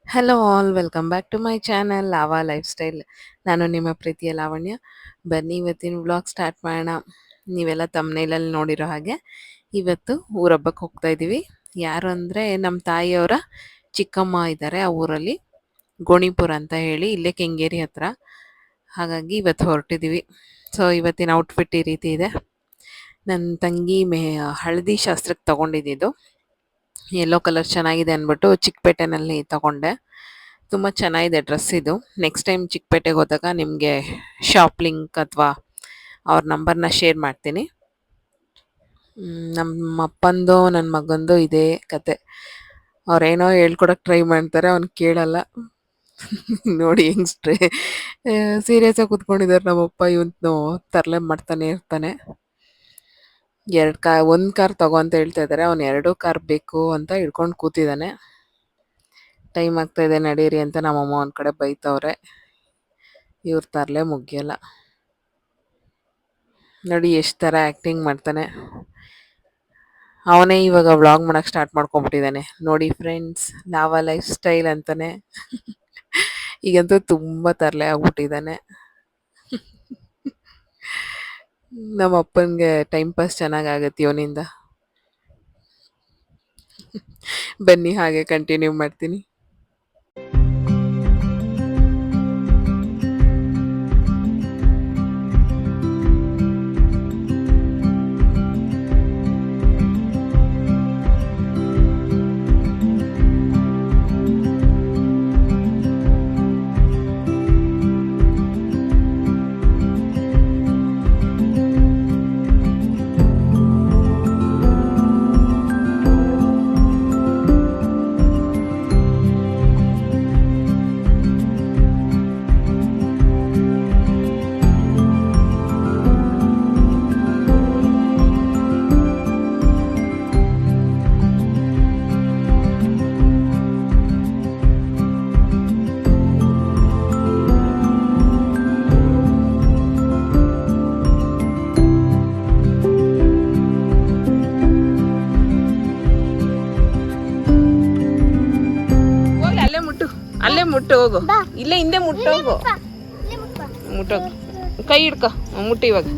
Hello all welcome back to my channel Lava Lifestyle. ನಾನು ನಿಮ್ಮ ಪ್ರೀತಿಯ ಲಾವಣ್ಯ. ಬನ್ನಿ ಇವತ್ತಿನ ವ್ಲಾಗ್ ಸ್ಟಾರ್ಟ್ ಮಾಡೋಣ. ನೀವೆಲ್ಲ ತಮ್ಮನೇಲಲ್ಲಿ ನೋಡಿರೋ ಹಾಗೆ ಇವತ್ತು ಊರಬ್ಬಕ್ಕೆ ಹೋಗ್ತಾ ಇದ್ದೀವಿ. ಯಾರು ಅಂದರೆ ನಮ್ಮ ತಾಯಿಯವರ ಚಿಕ್ಕಮ್ಮ ಇದ್ದಾರೆ ಆ ಊರಲ್ಲಿ, ಗೋಣಿಪುರ ಅಂತ ಹೇಳಿ, ಇಲ್ಲೇ ಕೆಂಗೇರಿ ಹತ್ರ. ಹಾಗಾಗಿ ಇವತ್ತು ಹೊರಟಿದ್ದೀವಿ. ಸೊ ಇವತ್ತಿನ ಔಟ್ಫಿಟ್ ಈ ರೀತಿ ಇದೆ. ನನ್ನ ತಂಗಿ ಹಳದಿ ಶಾಸ್ತ್ರಕ್ಕೆ ತಗೊಂಡಿದ್ದು ಯೆಲ್ಲೋ ಕಲರ್ ಚೆನ್ನಾಗಿದೆ ಅಂದ್ಬಿಟ್ಟು ಚಿಕ್ಕಪೇಟೆನಲ್ಲಿ ತಗೊಂಡೆ. ತುಂಬ ಚೆನ್ನಾಗಿದೆ ಡ್ರೆಸ್ ಇದು. ನೆಕ್ಸ್ಟ್ ಟೈಮ್ ಚಿಕ್ಕಪೇಟೆಗೆ ಹೋದಾಗ ನಿಮಗೆ ಶಾಪ್ ಲಿಂಕ್ ಅಥವಾ ಅವ್ರ ನಂಬರ್ನ ಶೇರ್ ಮಾಡ್ತೀನಿ. ನಮ್ಮ ಅಪ್ಪಂದು ನನ್ನ ಮಗಂದು ಇದೇ ಕತೆ. ಅವ್ರೇನೋ ಹೇಳ್ಕೊಡಕ್ಕೆ ಟ್ರೈ ಮಾಡ್ತಾರೆ, ಅವ್ನು ಕೇಳಲ್ಲ. ನೋಡಿ ಹೆಂಗ್ಸ್ಟ್ರೆ ಸೀರಿಯಸ್ಸಾಗಿ ಕೂತ್ಕೊಂಡಿದ್ದಾರೆ ನಮ್ಮಪ್ಪ. ಇವನು ತರಲೆ ಮಾಡ್ತಾನೆ ಇರ್ತಾನೆ. ಒಂದು ಕಾರ್ ತಗೋ ಅಂತ ಹೇಳ್ತಾ ಇದ್ದಾರೆ. ಅವ್ನು 2 ಕಾರ್ ಬೇಕು ಅಂತ ಹಿಡ್ಕೊಂಡು ಕೂತಿದ್ದಾನೆ. ಟೈಮ್ ಆಗ್ತಾ ಇದೆ ನಡೀರಿ ಅಂತ ನಮ್ಮಮ್ಮ ಒಂದು ಕಡೆ ಬೈತವ್ರೆ. ಇವ್ರ ತರಲೆ ಮುಗಿಯಲ್ಲ. ನೋಡಿ ಎಷ್ಟು ಥರ ಆ್ಯಕ್ಟಿಂಗ್ ಮಾಡ್ತಾನೆ. ಅವನೇ ಇವಾಗ ವ್ಲಾಗ್ ಮಾಡೋಕ್ಕೆ ಸ್ಟಾರ್ಟ್ ಮಾಡ್ಕೊಂಬಿಟ್ಟಿದ್ದಾನೆ. ನೋಡಿ ಫ್ರೆಂಡ್ಸ್, ಲಾವಾ ಲೈಫ್ ಸ್ಟೈಲ್ ಅಂತಾನೆ. ಈಗಂತೂ ತುಂಬ ತರಲೆ ಆಗ್ಬಿಟ್ಟಿದ್ದಾನೆ. ನಮ್ಮ ಅಪ್ಪನಿಗೆ ಟೈಮ್ ಪಾಸ್ ಚೆನ್ನಾಗಾಗತ್ತೆ ಇವನಿಂದ. ಬನ್ನಿ ಹಾಗೆ ಕಂಟಿನ್ಯೂ ಮಾಡ್ತೀನಿ. ಅಲ್ಲೇ ಮುಟ್ಟು ಹೋಗು. ಇಲ್ಲೇ ಹಿಂದೆ ಮುಟ್ಟೋಗು. ಮುಟ್ಟೋಗು, ಕೈ ಹಿಡ್ಕೊ, ಮುಟ್ಟು ಇವಾಗ.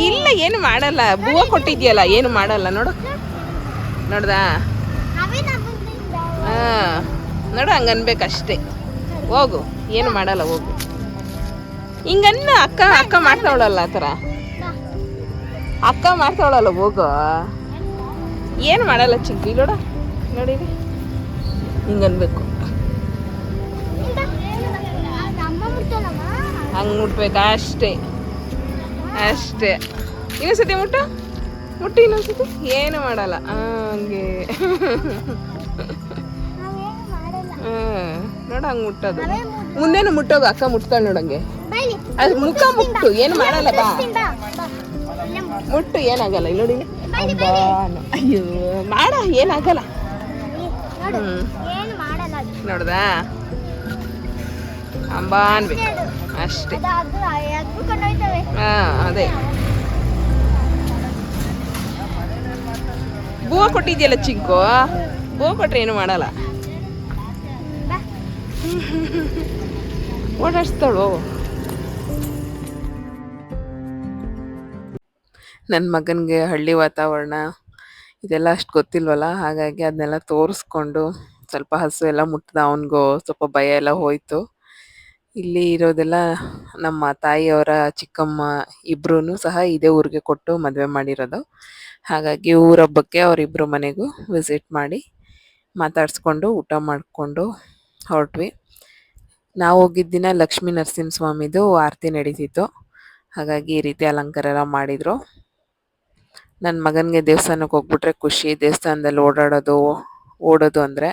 ಇಲ್ಲ, ಏನು ಮಾಡಲ್ಲ. ಬೂವ ಕೊಟ್ಟಿದ್ಯಲ್ಲ, ಏನು ಮಾಡಲ್ಲ. ನೋಡು, ನೋಡ್ದಾ? ಹಾಂ, ನೋಡು, ಹಂಗನ್ಬೇಕಷ್ಟೇ. ಹೋಗು, ಏನು ಮಾಡಲ್ಲ, ಹೋಗು. ಹಿಂಗನ್ನ ಅಕ್ಕ ಮಾಡ್ತಾವಳಲ್ಲ ಆ ಥರ. ಅಕ್ಕ ಮಾಡ್ತಾವಳಲ್ಲ, ಹೋಗು. ಏನು ಮಾಡಲ್ಲ ಚಿಂಕಿ. ನೋಡ, ನೋಡಿರಿ, ಹಿಂಗನ್ಬೇಕು. ಹಂಗೆ ಮುಟ್ಬೇಕು ಅಷ್ಟೇ, ಅಷ್ಟೇ. ಇನ್ನೊಂದ್ಸತಿ ಮುಟ್ಟು, ಇನ್ನೊಂದ್ಸತಿ. ಏನು ಮಾಡಲ್ಲ, ಹಂಗೆ. ನೋಡ, ಹಂಗೆ ಮುಟ್ಟೋದು. ಮುಂದೇನು ಮುಟ್ಟೋಗು, ಅಕ್ಕ ಮುಟ್ತಾಳೆ ನೋಡಂಗೆ. ಅದು ಮುಖ ಮುಟ್ಟು, ಏನು ಮಾಡಲ್ಲ. ಬಾ ಮುಟ್ಟು, ಏನಾಗಲ್ಲ. ಇಲ್ಲಿ ನೋಡಿ. ಅಯ್ಯೋ, ಮಾಡ, ಏನಾಗಲ್ಲ. ನೋಡ್ದಾ? ಅಂಬ ಅನ್ಬೇಕು ಅಷ್ಟೇ. ಹಾಂ, ಅದೇ. ಬೂವ ಕೊಟ್ಟಿದ್ಯಲ್ಲ ಚಿಂಕು, ಬೂವ ಕೊಟ್ರೆ ಏನು ಮಾಡಲ್ಲ. ಓಡಾಡಿಸ್ತಾಳು. ನನ್ನ ಮಗನಿಗೆ ಹಳ್ಳಿ ವಾತಾವರಣ ಇದೆಲ್ಲ ಅಷ್ಟು ಗೊತ್ತಿಲ್ವಲ್ಲ, ಹಾಗಾಗಿ ಅದನ್ನೆಲ್ಲ ತೋರಿಸ್ಕೊಂಡು ಸ್ವಲ್ಪ ಹಸು ಎಲ್ಲ ಮುಟ್ಟಿದ ಅವನಿಗೂ ಸ್ವಲ್ಪ ಭಯ ಎಲ್ಲ ಹೋಯಿತು. ಇಲ್ಲಿ ಇರೋದೆಲ್ಲ ನಮ್ಮ ತಾಯಿಯವರ ಚಿಕ್ಕಮ್ಮ ಇಬ್ಬರೂ ಸಹ ಇದೇ ಊರಿಗೆ ಕೊಟ್ಟು ಮದುವೆ ಮಾಡಿರೋದು. ಹಾಗಾಗಿ ಊರಬ್ಬಕ್ಕೆ ಅವರಿಬ್ಬರು ಮನೆಗೂ ವಿಸಿಟ್ ಮಾಡಿ ಮಾತಾಡಿಸ್ಕೊಂಡು ಊಟ ಮಾಡಿಕೊಂಡು ಹೊರಟ್ವಿ. ನಾವು ಹೋಗಿದ್ದ ದಿನ ಲಕ್ಷ್ಮೀ ನರಸಿಂಹಸ್ವಾಮಿದು ಆರತಿ ನಡೀತಿತ್ತು. ಹಾಗಾಗಿ ಈ ರೀತಿ ಅಲಂಕಾರ ಎಲ್ಲ ಮಾಡಿದರು. ನನ್ನ ಮಗನಿಗೆ ದೇವಸ್ಥಾನಕ್ಕೆ ಹೋಗ್ಬಿಟ್ರೆ ಖುಷಿ. ದೇವಸ್ಥಾನದಲ್ಲಿ ಓಡೋದು ಅಂದರೆ.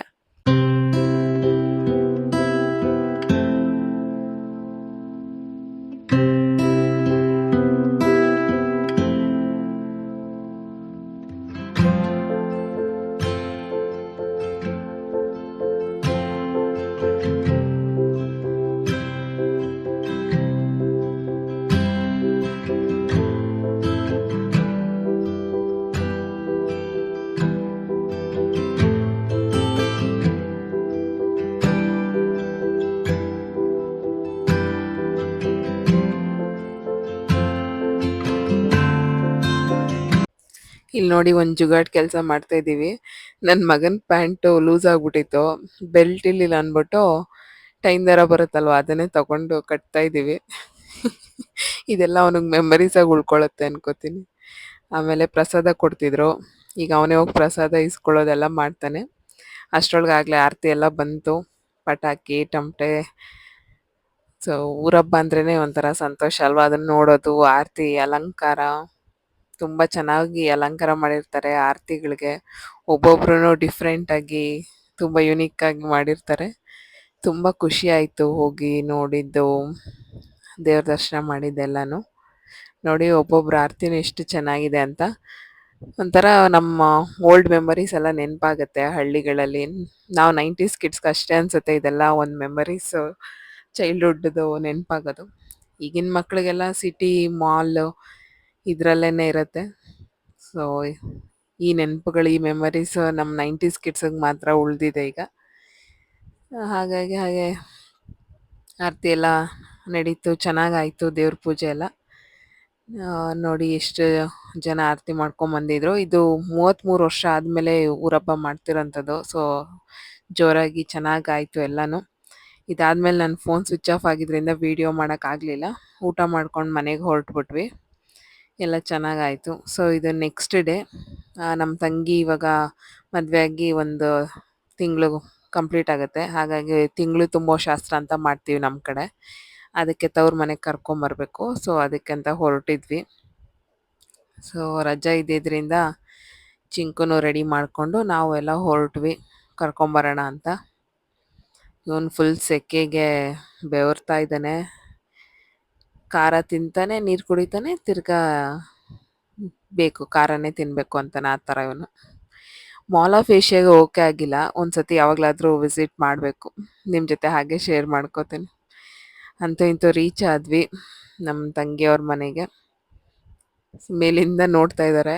ಇಲ್ಲಿ ನೋಡಿ ಒಂದು ಜುಗಾಡ್ ಕೆಲಸ ಮಾಡ್ತಾ ಇದ್ದೀವಿ. ನನ್ನ ಮಗನ ಪ್ಯಾಂಟು ಲೂಸ್ ಆಗ್ಬಿಟ್ಟಿತ್ತು. ಬೆಲ್ಟ್ ಇರ್ಲಿಲ್ಲ ಅಂದ್ಬಿಟ್ಟು ಟೈನ್ ದಾರ ಬರುತ್ತಲ್ವಾ ಅದನ್ನೇ ತಗೊಂಡು ಕಟ್ತಾ ಇದ್ದೀವಿ. ಇದೆಲ್ಲ ಅವನಿಗೆ ಮೆಮರೀಸ್ ಆಗಿ ಉಳ್ಕೊಳ್ಳುತ್ತೆ ಅನ್ಕೋತೀನಿ. ಆಮೇಲೆ ಪ್ರಸಾದ ಕೊಡ್ತಿದ್ರು. ಈಗ ಅವನೇ ಹೋಗಿ ಪ್ರಸಾದ ಇಸ್ಕೊಳ್ಳೋದೆಲ್ಲ ಮಾಡ್ತಾನೆ. ಅಷ್ಟರೊಳಗಾಗಲೇ ಆರತಿ ಎಲ್ಲ ಬಂತು. ಪಟಾಕಿ, ತಮಟೆ. ಸೊ ಊರಬ್ಬ ಅಂದ್ರೇನೆ ಒಂಥರ ಸಂತೋಷ ಅಲ್ವಾ? ಅದನ್ನ ನೋಡೋದು, ಆರತಿ, ಅಲಂಕಾರ ತುಂಬ ಚೆನ್ನಾಗಿ ಅಲಂಕಾರ ಮಾಡಿರ್ತಾರೆ ಆರತಿಗಳಿಗೆ. ಒಬ್ಬೊಬ್ರು ಡಿಫ್ರೆಂಟ್ ಆಗಿ ತುಂಬ ಯುನೀಕ್ ಆಗಿ ಮಾಡಿರ್ತಾರೆ. ತುಂಬ ಖುಷಿ ಆಯಿತು ಹೋಗಿ ನೋಡಿದ್ದು, ದೇವ್ರ ದರ್ಶನ ಮಾಡಿದ್ದೆಲ್ಲನೂ. ನೋಡಿ ಒಬ್ಬೊಬ್ರು ಆರತಿನೂ ಎಷ್ಟು ಚೆನ್ನಾಗಿದೆ ಅಂತ. ಒಂಥರ ನಮ್ಮ ಓಲ್ಡ್ ಮೆಮರೀಸ್ ಎಲ್ಲ ನೆನಪಾಗುತ್ತೆ ಹಳ್ಳಿಗಳಲ್ಲಿ. ನಾವು 90s ಕಿಡ್ಸ್ಗೆ ಅಷ್ಟೇ ಅನ್ಸುತ್ತೆ ಇದೆಲ್ಲ ಒಂದು ಮೆಮರೀಸು, ಚೈಲ್ಡ್ಹುಡ್ದು ನೆನಪಾಗೋದು. ಈಗಿನ ಮಕ್ಳಿಗೆಲ್ಲ ಸಿಟಿ, ಮಾಲ್ ಇದರಲ್ಲೇ ಇರುತ್ತೆ. ಸೊ ಈ ನೆನಪುಗಳು, ಈ ಮೆಮರೀಸು ನಮ್ಮ 90s ಕಿಡ್ಸಿಗೆ ಮಾತ್ರ ಉಳಿದಿದೆ ಈಗ. ಹಾಗಾಗಿ ಆರತಿ ಎಲ್ಲ ನಡೀತು, ಚೆನ್ನಾಗಾಯಿತು ದೇವ್ರ ಪೂಜೆ ಎಲ್ಲ. ನೋಡಿ ಎಷ್ಟು ಜನ ಆರತಿ ಮಾಡ್ಕೊಂಬಂದಿದ್ರು. ಇದು 33 ವರ್ಷ ಆದಮೇಲೆ ಊರಬ್ಬ ಮಾಡ್ತಿರೋಂಥದ್ದು. ಸೊ ಜೋರಾಗಿ ಚೆನ್ನಾಗಾಯಿತು ಎಲ್ಲನೂ. ಇದಾದಮೇಲೆ ನನ್ನ ಫೋನ್ ಸ್ವಿಚ್ ಆಫ್ ಆಗಿದ್ದರಿಂದ ವೀಡಿಯೋ ಮಾಡೋಕ್ಕಾಗಲಿಲ್ಲ. ಊಟ ಮಾಡ್ಕೊಂಡು ಮನೆಗೆ ಹೊರಟ್ಬಿಟ್ವಿ. ಎಲ್ಲ ಚೆನ್ನಾಗಾಯಿತು. ಸೊ ಇದು ನೆಕ್ಸ್ಟ್ ಡೇ. ನಮ್ಮ ತಂಗಿ ಇವಾಗ ಮದುವೆ ಆಗಿ ಒಂದು ತಿಂಗಳು ಕಂಪ್ಲೀಟ್ ಆಗುತ್ತೆ. ಹಾಗಾಗಿ ತಿಂಗಳು ತುಂಬೋ ಶಾಸ್ತ್ರ ಅಂತ ಮಾಡ್ತೀವಿ ನಮ್ಮ ಕಡೆ. ಅದಕ್ಕೆ ತವ್ರ ಮನೆಗೆ ಕರ್ಕೊಂಬರ್ಬೇಕು. ಸೊ ಅದಕ್ಕಂತ ಹೊರಟಿದ್ವಿ. ಸೊ ರಜೆ ಇದ್ದಿದ್ದರಿಂದ ಚಿಂಕುನು ರೆಡಿ ಮಾಡಿಕೊಂಡು ನಾವು ಎಲ್ಲ ಹೊರಟ್ವಿ ಕರ್ಕೊಂಬರೋಣ ಅಂತ. ಇವನು ಫುಲ್ ಸೆಕೆಗೆ ಬೆವರ್ತಾ ಇದ್ದಾನೆ. ಖಾರ ತಿಂತಾನೆ, ನೀರು ಕುಡಿತಾನೆ, ತಿರ್ಗಾ ಬೇಕು ಖಾರನೇ ತಿನ್ನಬೇಕು ಅಂತಾನೆ, ಆ ಥರ ಇವನು. ಮಾಲ್ ಆಫ್ ಏಷ್ಯಾಗೆ ಓಕೆ ಆಗಿಲ್ಲ. ಒಂದ್ಸತಿ ಯಾವಾಗಲಾದರೂ ವಿಸಿಟ್ ಮಾಡಬೇಕು. ನಿಮ್ಮ ಜೊತೆ ಹಾಗೆ ಶೇರ್ ಮಾಡ್ಕೋತೀನಿ. ಅಂತೂ ಇಂತೂ ರೀಚ್ ಆದ್ವಿ ನಮ್ಮ ತಂಗಿಯವ್ರ ಮನೆಗೆ. ಮೇಲಿಂದ ನೋಡ್ತಾ ಇದ್ದಾರೆ.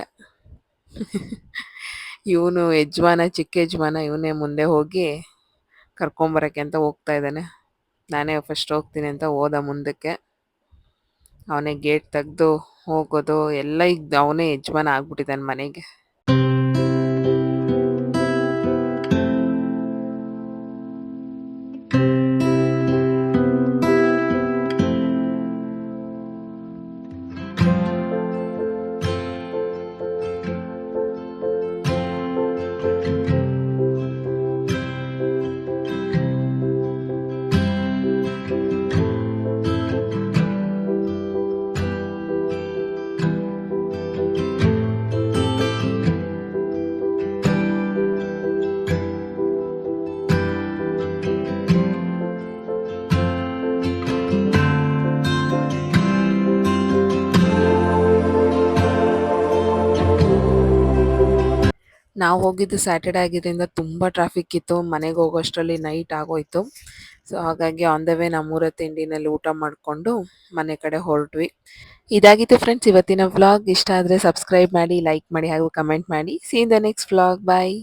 ಇವನು ಯಜಮಾನ, ಚಿಕ್ಕ ಯಜಮಾನ, ಇವನೇ ಮುಂದೆ ಹೋಗಿ ಕರ್ಕೊಂಬರಕ್ಕೆ ಅಂತ ಹೋಗ್ತಾ ಇದ್ದಾನೆ. ನಾನೇ ಫಸ್ಟ್ ಹೋಗ್ತೀನಿ ಅಂತ ಹೋದ ಮುಂದಕ್ಕೆ. ಅವನೇ ಗೇಟ್ ತೆಗೆದು ಹೋಗೋದು ಎಲ್ಲ, ಈಗ ಅವನೇ ಯಜಮಾನ ಆಗ್ಬಿಟ್ಟಿದ್ದಾನೆ ಮನೆಗೆ. ನಾವು ಹೋಗಿದ್ದು ಸ್ಯಾಟರ್ಡೆ ಆಗಿದ್ದರಿಂದ ತುಂಬ ಟ್ರಾಫಿಕ್ ಇತ್ತು. ಮನೆಗೆ ಹೋಗೋಷ್ಟರಲ್ಲಿ ನೈಟ್ ಆಗೋಯ್ತು. ಸೊ ಹಾಗಾಗಿ ಆನ್ ದ ವೇ ನಮ್ಮೂರ ತಿಂಡಿನಲ್ಲಿ ಊಟ ಮಾಡಿಕೊಂಡು ಮನೆ ಕಡೆ ಹೊರಟ್ವಿ. ಇದಾಗಿತ್ತು ಫ್ರೆಂಡ್ಸ್ ಇವತ್ತಿನ ವ್ಲಾಗ್. ಇಷ್ಟ ಆದರೆ ಸಬ್ಸ್ಕ್ರೈಬ್ ಮಾಡಿ, ಲೈಕ್ ಮಾಡಿ ಹಾಗೂ ಕಮೆಂಟ್ ಮಾಡಿ. See in the next vlog. Bye.